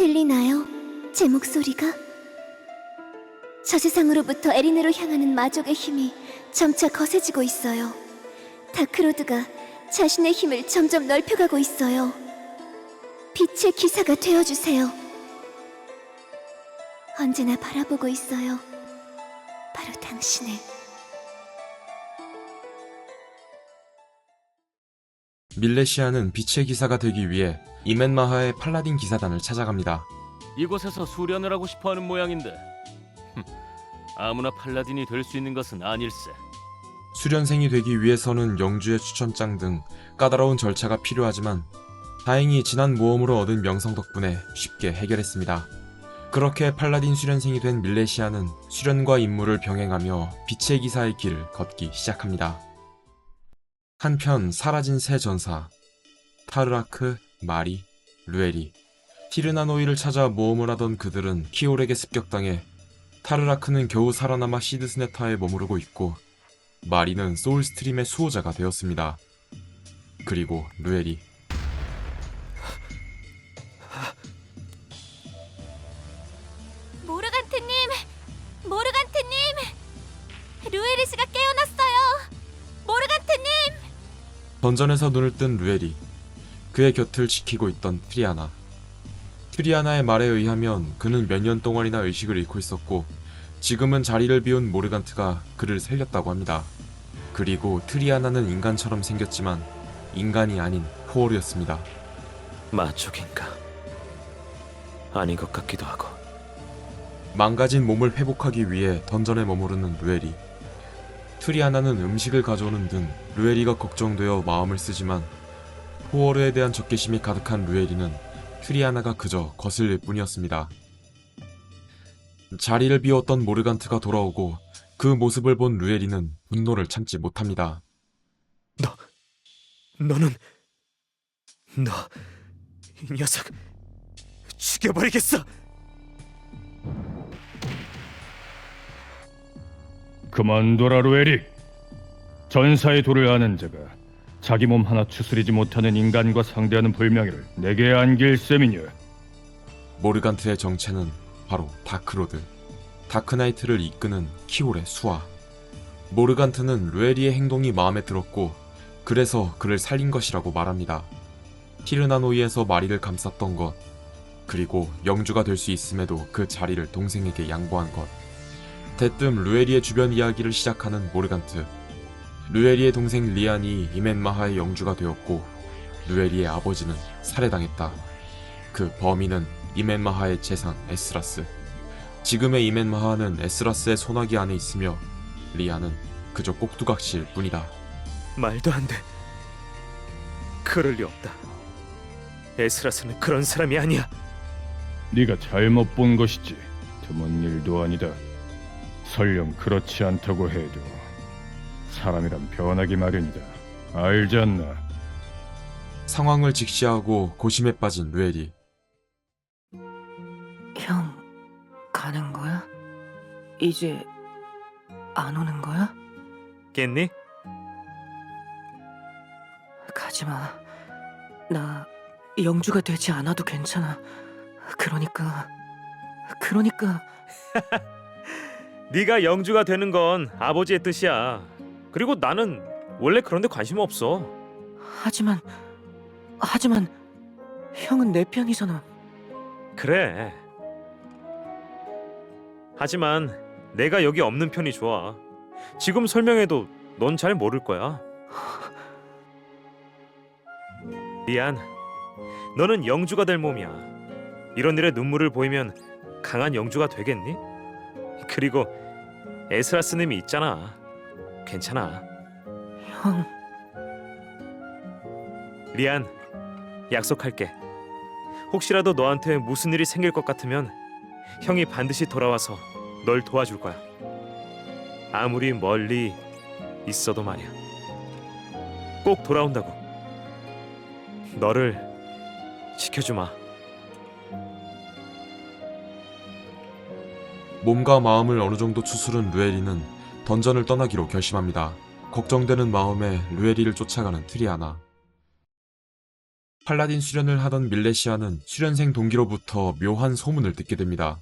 들리나요? 제 목소리가? 저 세상으로부터 에린으로 향하는 마족의 힘이 점차 거세지고 있어요. 다크로드가 자신의 힘을 점점 넓혀가고 있어요. 빛의 기사가 되어주세요. 언제나 바라보고 있어요. 바로 당신을. 밀레시아는 빛의 기사가 되기 위해 이멘마하의 팔라딘 기사단을 찾아갑니다. 이곳에서 수련을 하고 싶어하는 모양인데 아무나 팔라딘이 될 수 있는 것은 아닐세. 수련생이 되기 위해서는 영주의 추천장 등 까다로운 절차가 필요하지만 다행히 지난 모험으로 얻은 명성 덕분에 쉽게 해결했습니다. 그렇게 팔라딘 수련생이 된 밀레시아는 수련과 임무를 병행하며 빛의 기사의 길을 걷기 시작합니다. 한편 사라진 새 전사 타르라크, 마리, 루에리, 티르나노이를 찾아 모험을 하던 그들은 키올에게 습격당해 타르라크는 겨우 살아남아 시드스네타에 머무르고 있고 마리는 소울스트림의 수호자가 되었습니다. 그리고 루에리. 모르간트님! 루에리스가 깨어났어요! 모르간트님! 던전에서 눈을 뜬 루에리. 그의 곁을 지키고 있던 트리아나. 트리아나의 말에 의하면 그는 몇 년 동안이나 의식을 잃고 있었고 지금은 자리를 비운 모르간트가 그를 살렸다고 합니다. 그리고 트리아나는 인간처럼 생겼지만 인간이 아닌 포월이었습니다. 마족인가? 아닌 것 같기도 하고. 망가진 몸을 회복하기 위해 던전에 머무르는 루에리. 트리아나는 음식을 가져오는 등 루에리가 걱정되어 마음을 쓰지만 포월에 대한 적개심이 가득한 루에리는 트리아나가 그저 거슬릴 뿐이었습니다. 자리를 비웠던 모르간트가 돌아오고 그 모습을 본 루에리는 분노를 참지 못합니다. 너는 이 녀석 죽여버리겠어. 그만둬라 루에리. 전사의 도를 아는 자가 자기 몸 하나 추스리지 못하는 인간과 상대하는 불명예를 내게 안길 셈이냐. 모르간트의 정체는 바로 다크로드, 다크나이트를 이끄는 키올의 수하. 모르간트는 루에리의 행동이 마음에 들었고 그래서 그를 살린 것이라고 말합니다. 티르나노이에서 마리를 감쌌던 것, 그리고 영주가 될 수 있음에도 그 자리를 동생에게 양보한 것. 대뜸 루에리의 주변 이야기를 시작하는 모르간트. 루에리의 동생 리안이 이멘마하의 영주가 되었고 루에리의 아버지는 살해당했다. 그 범인은 이멘마하의 재상 에스라스. 지금의 이멘마하는 에스라스의 소나기 안에 있으며 리안은 그저 꼭두각시일 뿐이다. 말도 안 돼. 그럴 리 없다. 에스라스는 그런 사람이 아니야. 네가 잘못 본 것이지 드문 일도 아니다. 설령 그렇지 않다고 해도 사람이란 변하기 마련이다. 알지 않나? 상황을 직시하고 고심에 빠진 루에리. 형, 가는 거야? 이제 안 오는 거야? 깼니? 가지마. 나 영주가 되지 않아도 괜찮아. 그러니까 네가 영주가 되는 건 아버지의 뜻이야. 그리고 나는 원래 그런 데 관심 없어. 하지만 형은 내 편이잖아. 그래. 하지만 내가 여기 없는 편이 좋아. 지금 설명해도 넌 잘 모를 거야. 리안, 너는 영주가 될 몸이야. 이런 일에 눈물을 보이면 강한 영주가 되겠니? 그리고 에스라스님이 있잖아. 괜찮아. 형, 리안, 약속할게. 혹시라도 너한테 무슨 일이 생길 것 같으면 형이 반드시 돌아와서 널 도와줄 거야. 아무리 멀리 있어도 말이야. 꼭 돌아온다고. 너를 지켜주마. 몸과 마음을 어느 정도 추스른 루에리는 던전을 떠나기로 결심합니다. 걱정되는 마음에 루에리를 쫓아가는 트리아나. 팔라딘 수련을 하던 밀레시안은 수련생 동기로부터 묘한 소문을 듣게 됩니다.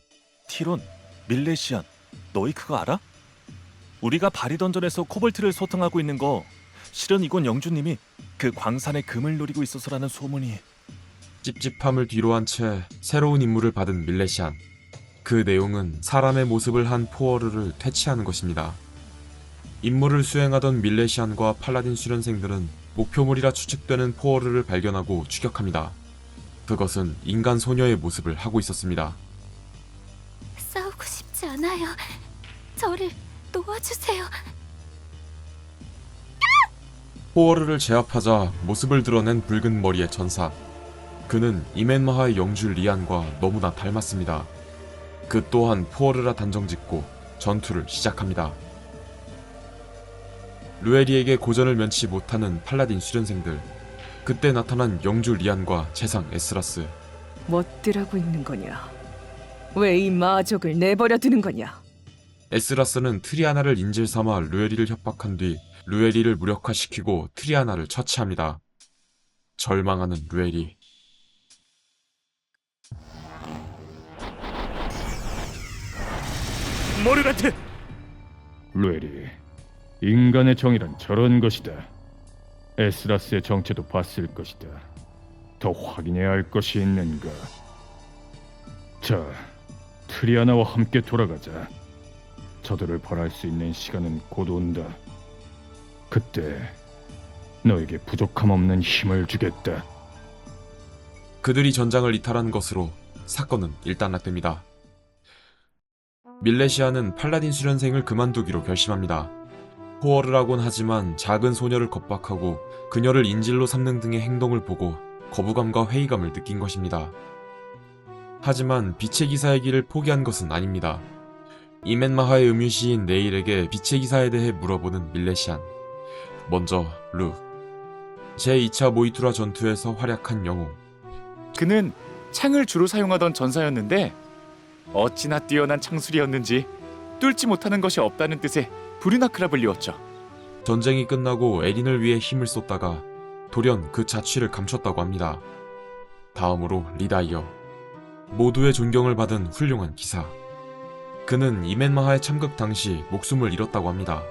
티론, 밀레시안, 너희 그거 알아? 우리가 바리던전에서 코볼트를 소탕하고 있는 거 실은 이곳 영주님이 그 광산의 금을 노리고 있어서라는 소문이. 찝찝함을 뒤로한 채 새로운 임무를 받은 밀레시안. 그 내용은 사람의 모습을 한 포어르를 퇴치하는 것입니다. 임무를 수행하던 밀레시안과 팔라딘 수련생들은 목표물이라 추측되는 포어르를 발견하고 추격합니다. 그것은 인간 소녀의 모습을 하고 있었습니다. 싸우고 싶지 않아요. 저를 놓아주세요. 포어르를 제압하자 모습을 드러낸 붉은 머리의 전사. 그는 이멘마하의 영주 리안과 너무나 닮았습니다. 그 또한 포어르라 단정짓고 전투를 시작합니다. 루에리에게 고전을 면치 못하는 팔라딘 수련생들. 그때 나타난 영주 리안과 재상 에스라스. 멋들하고 있는 거냐? 왜 이 마족을 내버려 두는 거냐? 에스라스는 트리아나를 인질 삼아 루에리를 협박한 뒤 루에리를 무력화시키고 트리아나를 처치합니다. 절망하는 루에리. 모르간트! 루엘이, 인간의 정의란 저런 것이다. 에스라스의 정체도 봤을 것이다. 더 확인해야 할 것이 있는가? 자, 트리아나와 함께 돌아가자. 저들을 벌할 수 있는 시간은 곧 온다. 그때 너에게 부족함 없는 힘을 주겠다. 그들이 전장을 이탈한 것으로 사건은 일단락됩니다. 밀레시아는 팔라딘 수련생을 그만두기로 결심합니다. 포어르라곤 하지만 작은 소녀를 겁박하고 그녀를 인질로 삼는 등의 행동을 보고 거부감과 회의감을 느낀 것입니다. 하지만 빛의 기사의 길을 포기한 것은 아닙니다. 이멘마하의 음유시인 네일에게 빛의 기사에 대해 물어보는 밀레시안. 먼저 루. 제2차 모이투라 전투에서 활약한 영웅. 그는 창을 주로 사용하던 전사였는데 어찌나 뛰어난 창술이었는지 뚫지 못하는 것이 없다는 뜻의 브르나크라 불리웠죠. 전쟁이 끝나고 에린을 위해 힘을 쏟다가 돌연 그 자취를 감췄다고 합니다. 다음으로 리다이어. 모두의 존경을 받은 훌륭한 기사. 그는 이멘마하의 참극 당시 목숨을 잃었다고 합니다.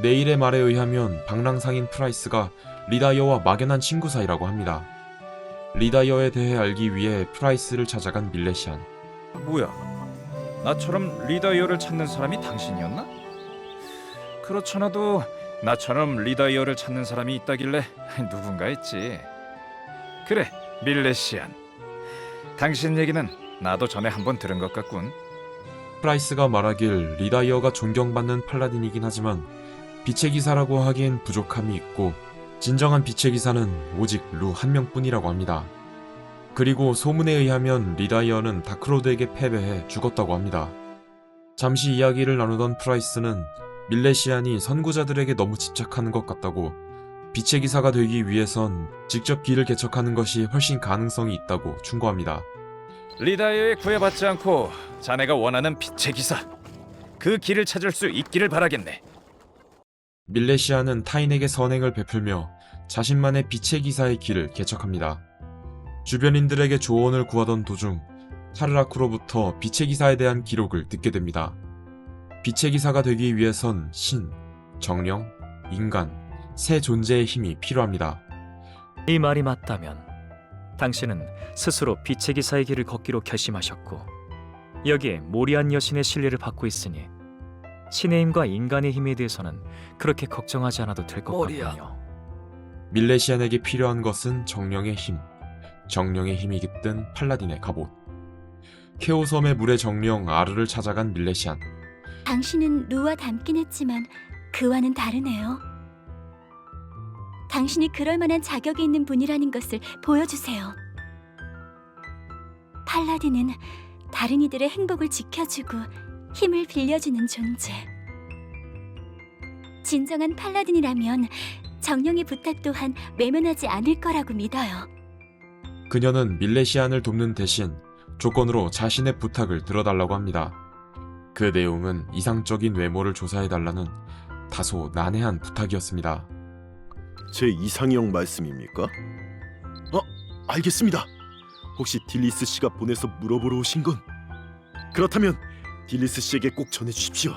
네일의 말에 의하면 방랑상인 프라이스가 리다이어와 막연한 친구 사이라고 합니다. 리다이어에 대해 알기 위해 프라이스를 찾아간 밀레시안. 뭐야? 나처럼 리다이어를 찾는 사람이 당신이었나? 그렇잖아도 나처럼 리다이어를 찾는 사람이 있다길래 누군가 했지. 그래, 밀레시안. 당신 얘기는 나도 전에 한번 들은 것 같군. 프라이스가 말하길 리다이어가 존경받는 팔라딘이긴 하지만 빛의 기사라고 하기엔 부족함이 있고 진정한 빛의 기사는 오직 루 한 명뿐이라고 합니다. 그리고 소문에 의하면 리다이어는 다크로드에게 패배해 죽었다고 합니다. 잠시 이야기를 나누던 프라이스는 밀레시안이 선구자들에게 너무 집착하는 것 같다고 빛의 기사가 되기 위해선 직접 길을 개척하는 것이 훨씬 가능성이 있다고 충고합니다. 리다이어에 구애받지 않고 자네가 원하는 빛의 기사, 그 길을 찾을 수 있기를 바라겠네. 밀레시안은 타인에게 선행을 베풀며 자신만의 빛의 기사의 길을 개척합니다. 주변인들에게 조언을 구하던 도중 카르라크로부터 빛의 기사에 대한 기록을 듣게 됩니다. 빛의 기사가 되기 위해선 신, 정령, 인간, 세 존재의 힘이 필요합니다. 이 말이 맞다면 당신은 스스로 빛의 기사의 길을 걷기로 결심하셨고 여기에 모리안 여신의 신뢰를 받고 있으니 신의 힘과 인간의 힘에 대해서는 그렇게 걱정하지 않아도 될 것 같군요. 밀레시안에게 필요한 것은 정령의 힘, 정령의 힘이 깃든 팔라딘의 갑옷. 케오섬의 물의 정령 아르를 찾아간 밀레시안. 당신은 루와 닮긴 했지만 그와는 다르네요. 당신이 그럴 만한 자격이 있는 분이라는 것을 보여주세요. 팔라딘은 다른 이들의 행복을 지켜주고 힘을 빌려주는 존재. 진정한 팔라딘이라면 정령의 부탁 또한 외면하지 않을 거라고 믿어요. 그녀는 밀레시안을 돕는 대신 조건으로 자신의 부탁을 들어달라고 합니다. 그 내용은 이상적인 외모를 조사해달라는 다소 난해한 부탁이었습니다. 제 이상형 말씀입니까? 알겠습니다. 혹시 딜리스 씨가 보내서 물어보러 오신 건? 그렇다면 딜리스 씨에게 꼭 전해주십시오.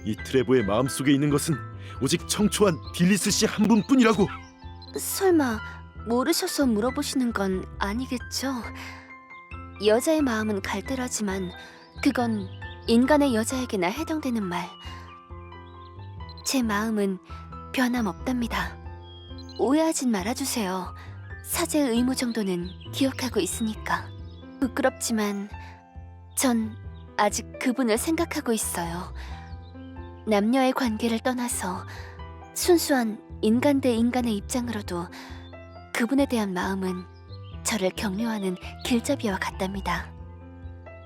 이 트레보의 마음속에 있는 것은 오직 청초한 딜리스 씨 한 분뿐이라고. 설마 모르셔서 물어보시는 건 아니겠죠? 여자의 마음은 갈대라지만 그건 인간의 여자에게나 해당되는 말. 제 마음은 변함없답니다. 오해하진 말아주세요. 사제의 의무 정도는 기억하고 있으니까. 부끄럽지만 전 아직 그분을 생각하고 있어요. 남녀의 관계를 떠나서 순수한 인간 대 인간의 입장으로도 그분에 대한 마음은 저를 격려하는 길잡이와 같답니다.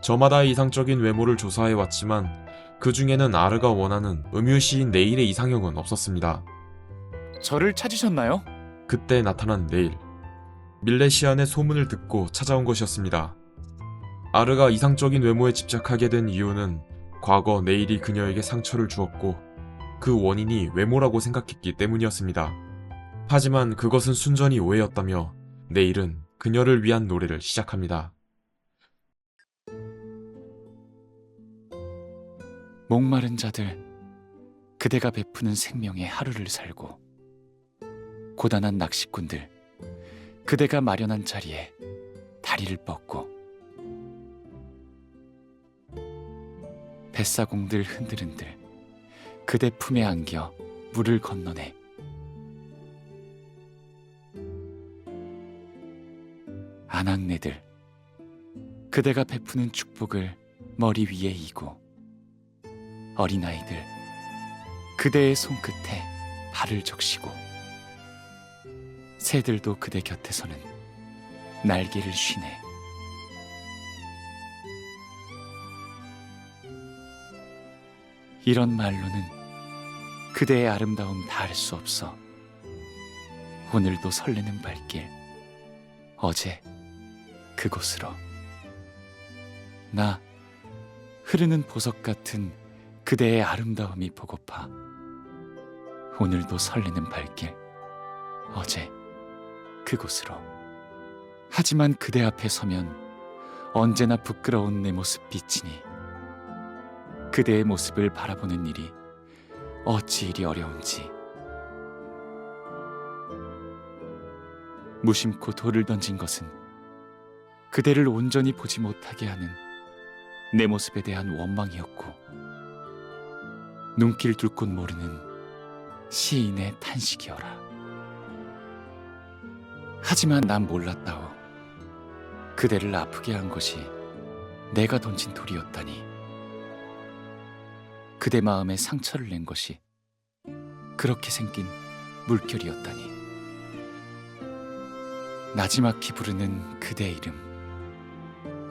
저마다 이상적인 외모를 조사해왔지만 그 중에는 아르가 원하는 음유시인 네일의 이상형은 없었습니다. 저를 찾으셨나요? 그때 나타난 네일. 밀레시안의 소문을 듣고 찾아온 것이었습니다. 아르가 이상적인 외모에 집착하게 된 이유는 과거 네일이 그녀에게 상처를 주었고 그 원인이 외모라고 생각했기 때문이었습니다. 하지만 그것은 순전히 오해였다며 네일은 그녀를 위한 노래를 시작합니다. 목마른 자들, 그대가 베푸는 생명에 하루를 살고, 고단한 낚시꾼들, 그대가 마련한 자리에 다리를 뻗고, 뱃사공들 흔들흔들 그대 품에 안겨 물을 건너내. 아낙네들, 그대가 베푸는 축복을 머리 위에 이고, 어린아이들, 그대의 손끝에 발을 적시고, 새들도 그대 곁에서는 날개를 쉬네. 이런 말로는 그대의 아름다움 다할 수 없어. 오늘도 설레는 발길, 어제 그곳으로. 나 흐르는 보석 같은 그대의 아름다움이 보고파. 오늘도 설레는 발길, 어제 그곳으로. 하지만 그대 앞에 서면 언제나 부끄러운 내 모습 비치니 그대의 모습을 바라보는 일이 어찌 이리 어려운지. 무심코 돌을 던진 것은 그대를 온전히 보지 못하게 하는 내 모습에 대한 원망이었고, 눈길 둘 곳 모르는 시인의 탄식이어라. 하지만 난 몰랐다오. 그대를 아프게 한 것이 내가 던진 돌이었다니. 그대 마음에 상처를 낸 것이 그렇게 생긴 물결이었다니. 나지막히 부르는 그대 이름,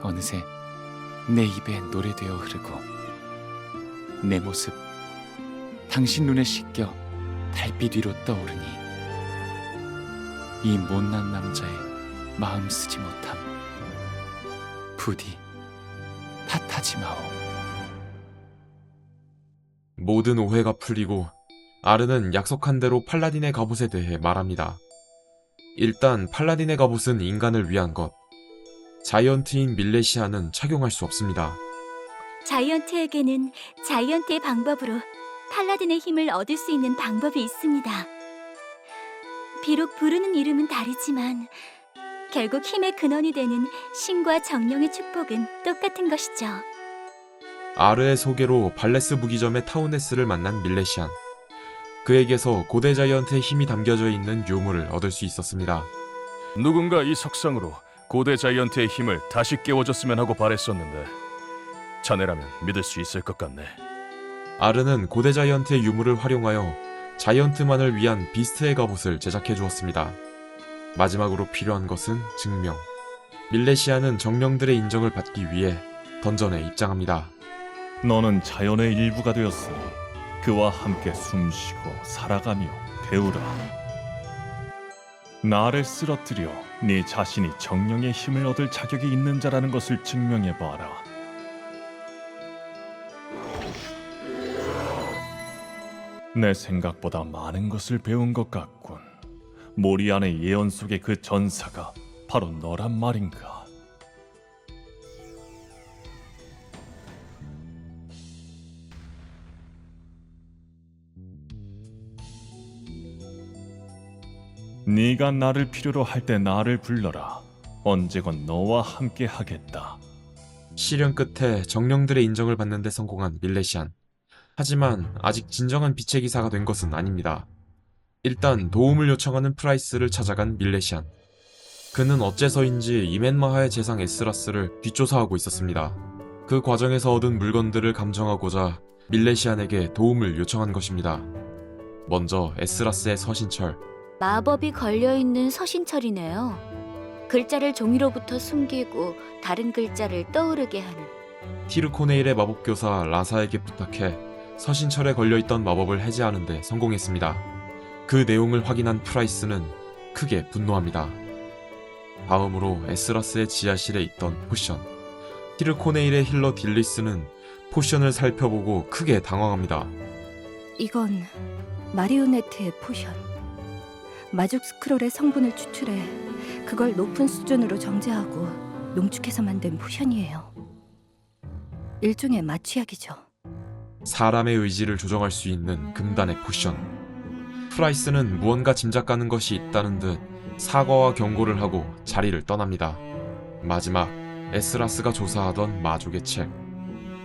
어느새 내 입에 노래되어 흐르고, 내 모습 당신 눈에 씻겨 달빛 위로 떠오르니 이 못난 남자의 마음 쓰지 못함 부디 탓하지 마오. 모든 오해가 풀리고 아르는 약속한 대로 팔라딘의 갑옷에 대해 말합니다. 일단 팔라딘의 갑옷은 인간을 위한 것. 자이언트인 밀레시아는 착용할 수 없습니다. 자이언트에게는 자이언트의 방법으로 팔라딘의 힘을 얻을 수 있는 방법이 있습니다. 비록 부르는 이름은 다르지만 결국 힘의 근원이 되는 신과 정령의 축복은 똑같은 것이죠. 아르의 소개로 발레스 무기점의 타우네스를 만난 밀레시안. 그에게서 고대 자이언트의 힘이 담겨져 있는 유물을 얻을 수 있었습니다. 누군가 이 석상으로 고대 자이언트의 힘을 다시 깨워줬으면 하고 바랬었는데 자네라면 믿을 수 있을 것 같네. 아르는 고대 자이언트의 유물을 활용하여 자이언트만을 위한 비스트의 갑옷을 제작해 주었습니다. 마지막으로 필요한 것은 증명. 밀레시아는 정령들의 인정을 받기 위해 던전에 입장합니다. 너는 자연의 일부가 되었으니 그와 함께 숨쉬고 살아가며 배우라. 나를 쓰러뜨려 네 자신이 정령의 힘을 얻을 자격이 있는 자라는 것을 증명해봐라. 내 생각보다 많은 것을 배운 것 같군. 모리안의 예언 속의 그 전사가 바로 너란 말인가? 네가 나를 필요로 할 때 나를 불러라. 언제건 너와 함께 하겠다. 시련 끝에 정령들의 인정을 받는 데 성공한 밀레시안. 하지만 아직 진정한 빛의 기사가 된 것은 아닙니다. 일단 도움을 요청하는 프라이스를 찾아간 밀레시안. 그는 어째서인지 이멘마하의 재상 에스라스를 뒷조사하고 있었습니다. 그 과정에서 얻은 물건들을 감정하고자 밀레시안에게 도움을 요청한 것입니다. 먼저 에스라스의 서신철. 마법이 걸려있는 서신철이네요. 글자를 종이로부터 숨기고 다른 글자를 떠오르게 하는. 티르코네일의 마법교사 라사에게 부탁해 서신철에 걸려있던 마법을 해제하는 데 성공했습니다. 그 내용을 확인한 프라이스는 크게 분노합니다. 다음으로 에스라스의 지하실에 있던 포션. 티르코네일의 힐러 딜리스는 포션을 살펴보고 크게 당황합니다. 이건 마리오네트의 포션. 마족 스크롤의 성분을 추출해 그걸 높은 수준으로 정제하고 농축해서 만든 포션이에요. 일종의 마취약이죠. 사람의 의지를 조정할 수 있는 금단의 포션. 프라이스는 무언가 짐작가는 것이 있다는 듯 사과와 경고를 하고 자리를 떠납니다. 마지막 에스라스가 조사하던 마족의 책.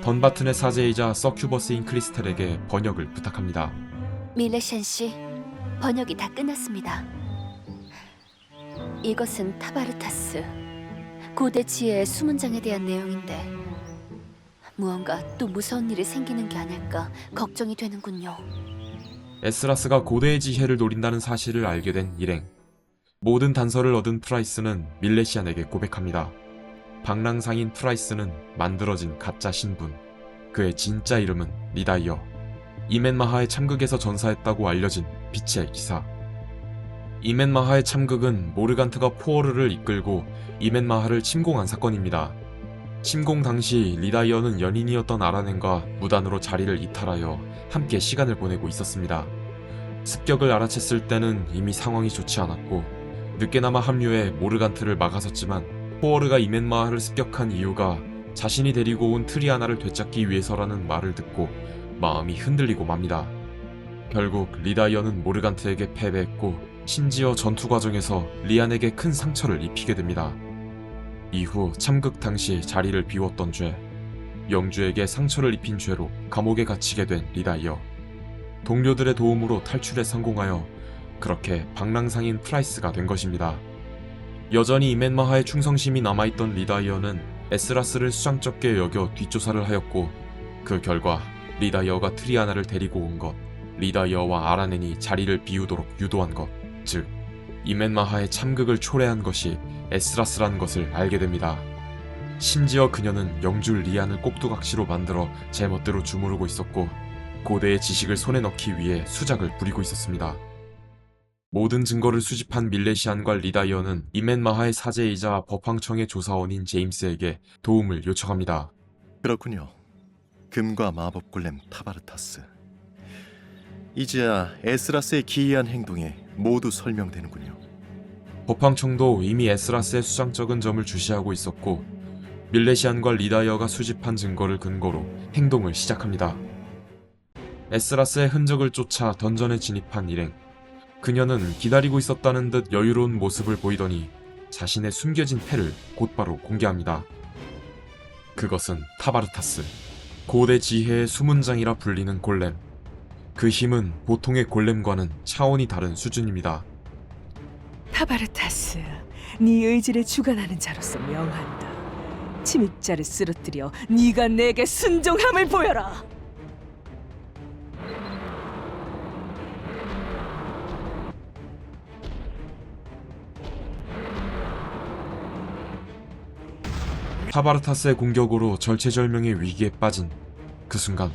던바튼의 사제이자 서큐버스인 크리스텔에게 번역을 부탁합니다. 밀레시안 씨, 번역이 다 끝났습니다. 이것은 타바르타스, 고대 지혜의 수문장에 대한 내용인데 무언가 또 무서운 일이 생기는 게 아닐까 걱정이 되는군요. 에스라스가 고대의 지혜를 노린다는 사실을 알게 된 일행. 모든 단서를 얻은 프라이스는 밀레시안에게 고백합니다. 방랑상인 프라이스는 만들어진 가짜 신분. 그의 진짜 이름은 리다이어. 이멘마하의 참극에서 전사했다고 알려진 빛의 기사. 이멘마하의 참극은 모르간트가 포어르를 이끌고 이멘마하를 침공한 사건입니다. 침공 당시 리다이어는 연인이었던 아라넨과 무단으로 자리를 이탈하여 함께 시간을 보내고 있었습니다. 습격을 알아챘을 때는 이미 상황이 좋지 않았고 늦게나마 합류해 모르간트를 막아섰지만 포어르가 이멘마하를 습격한 이유가 자신이 데리고 온 트리아나를 되찾기 위해서라는 말을 듣고 마음이 흔들리고 맙니다. 결국 리다이어는 모르간트에게 패배했고 심지어 전투 과정에서 리안에게 큰 상처를 입히게 됩니다. 이후 참극 당시 자리를 비웠던 죄, 영주에게 상처를 입힌 죄로 감옥에 갇히게 된 리다이어. 동료들의 도움으로 탈출에 성공하여 그렇게 방랑상인 프라이스가 된 것입니다. 여전히 이멘마하의 충성심이 남아있던 리다이어는 에스라스를 수장쩍게 여겨 뒷조사를 하였고 그 결과 리다이어가 트리아나를 데리고 온 것, 리다이어와 아라넨이 자리를 비우도록 유도한 것, 즉 이멘마하의 참극을 초래한 것이 에스라스라는 것을 알게 됩니다. 심지어 그녀는 영주 리안을 꼭두각시로 만들어 제멋대로 주무르고 있었고 고대의 지식을 손에 넣기 위해 수작을 부리고 있었습니다. 모든 증거를 수집한 밀레시안과 리다이어는 이멘마하의 사제이자 법황청의 조사원인 제임스에게 도움을 요청합니다. 그렇군요. 금과 마법 골렘 타바르타스. 이제야 에스라스의 기이한 행동에 모두 설명되는군요. 법황청도 이미 에스라스의 수장적인 점을 주시하고 있었고 밀레시안과 리다이어가 수집한 증거를 근거로 행동을 시작합니다. 에스라스의 흔적을 쫓아 던전에 진입한 일행. 그녀는 기다리고 있었다는 듯 여유로운 모습을 보이더니 자신의 숨겨진 패를 곧바로 공개합니다. 그것은 타바르타스, 고대 지혜의 수문장이라 불리는 골렘. 그 힘은 보통의 골렘과는 차원이 다른 수준입니다. 타바르타스, 네 의지를 주관하는 자로서 명한다. 침입자를 쓰러뜨려 네가 내게 순종함을 보여라. 타바르타스의 공격으로 절체절명의 위기에 빠진 그 순간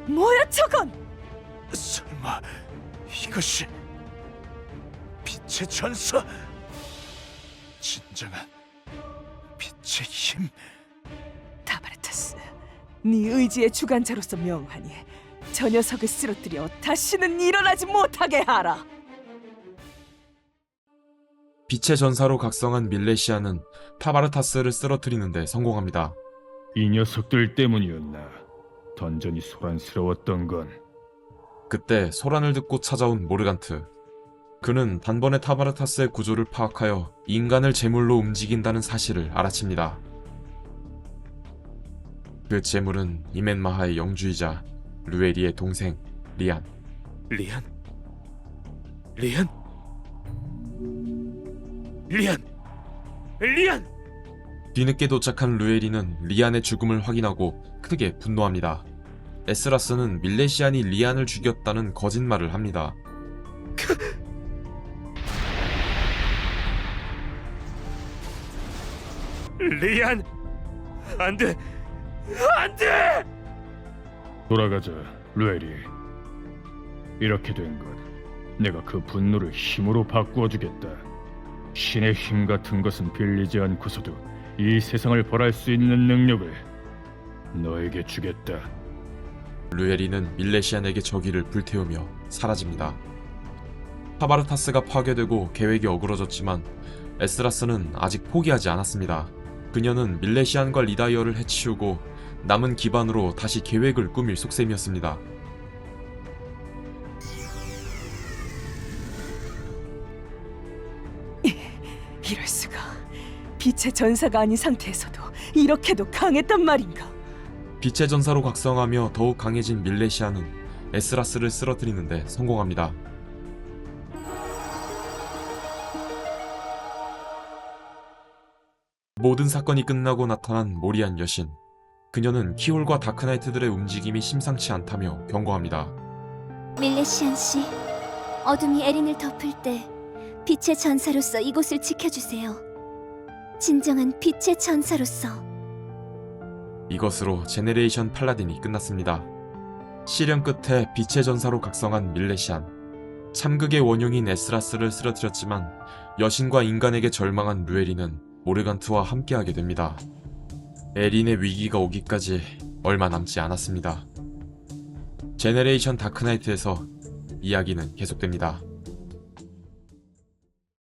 뭐야 저건? 설마 이것이 빛의 전사? 진정한 빛의 힘? 타바르타스, 네 의지의 주관자로서 명하니 저 녀석을 쓰러뜨려 다시는 일어나지 못하게 하라. 빛의 전사로 각성한 밀레시안은 타바르타스를 쓰러뜨리는데 성공합니다. 이 녀석들 때문이었나. 던전이 소란스러웠던 건. 그때 소란을 듣고 찾아온 모르간트. 그는 단번에 타바르타스의 구조를 파악하여 인간을 제물로 움직인다는 사실을 알아챕니다. 그 제물은 이멘마하의 영주이자 루에리의 동생 리안. 리안? 리안? 리안! 리안! 뒤늦게 도착한 루에리는 리안의 죽음을 확인하고 크게 분노합니다. 에스라스는 밀레시안이 리안을 죽였다는 거짓말을 합니다. 리안! 안 돼! 안 돼! 돌아가자, 루에리. 이렇게 된 것, 내가 그 분노를 힘으로 바꾸어 주겠다. 신의 힘 같은 것은 빌리지 않고서도 이 세상을 벌할 수 있는 능력을 너에게 주겠다. 루에리는 밀레시안에게 저기를 불태우며 사라집니다. 타바르타스가 파괴되고 계획이 어그러졌지만 에스라스는 아직 포기하지 않았습니다. 그녀는 밀레시안과 리다이어를 해치우고 남은 기반으로 다시 계획을 꾸밀 속셈이었습니다. 이럴 수가. 빛의 전사가 아닌 상태에서도 이렇게도 강했단 말인가? 빛의 전사로 각성하며 더욱 강해진 밀레시안은 에스라스를 쓰러뜨리는데 성공합니다. 모든 사건이 끝나고 나타난 모리안 여신. 그녀는 키홀과 다크나이트들의 움직임이 심상치 않다며 경고합니다. 밀레시안 씨, 어둠이 에린을 덮을 때 빛의 전사로서 이곳을 지켜주세요. 진정한 빛의 전사로서. 이것으로 제네레이션 팔라딘이 끝났습니다. 시련 끝에 빛의 전사로 각성한 밀레시안. 참극의 원흉인 에스라스를 쓰러뜨렸지만 여신과 인간에게 절망한 루에리는 모르간트와 함께하게 됩니다. 에린의 위기가 오기까지 얼마 남지 않았습니다. 제네레이션 다크나이트에서 이야기는 계속됩니다.